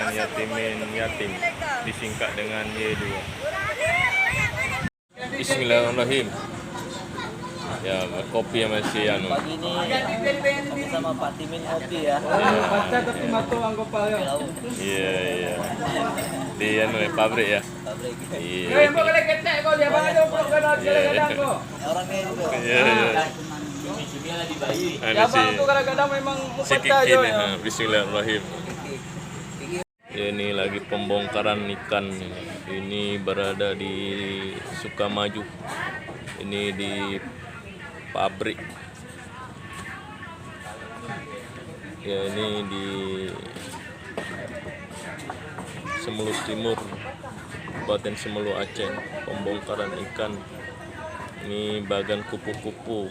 dengan Yatimin Yatim, disingkat dengan Y2. Bismillahirrahmanirrahim. Ya, kopi yang masih anu. Pagi ini sama Pak Timin kopi ya. Baca tapi matu anggo payo. Iya, iya. Di anu pabrik ya. Pabrik. Iya. Yang mau kena ketek kok dia bawa kok kadang-kadang kok. Orangnya juga. Iya, iya. Ya bang tuh kadang-kadang memang Sikit baca aja ini, ya. Bismillahirrahmanirrahim. Ya, ini lagi pembongkaran ikan. Ini berada di Sukamaju. Ini di pabrik. Ya, ini di Semelu Timur, Kabupaten Semelu Aceh. Pembongkaran ikan. Ini bagan kupu-kupu.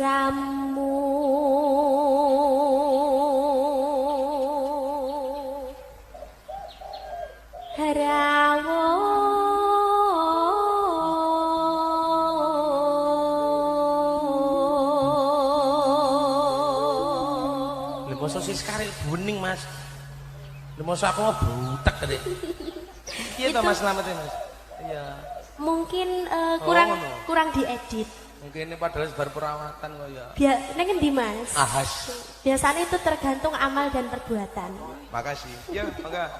sliramu rawo Masa sis karek bening mas. Masa aku mau butek tadi. Iya toh mas selamat ya mas. Iya. Mungkin kurang diedit. Mungkin ini padahal sebar perawatan kok ya. Neng endi mas? Ahas. Biasanya itu tergantung amal dan perbuatan. Makasih. Ya, enggak.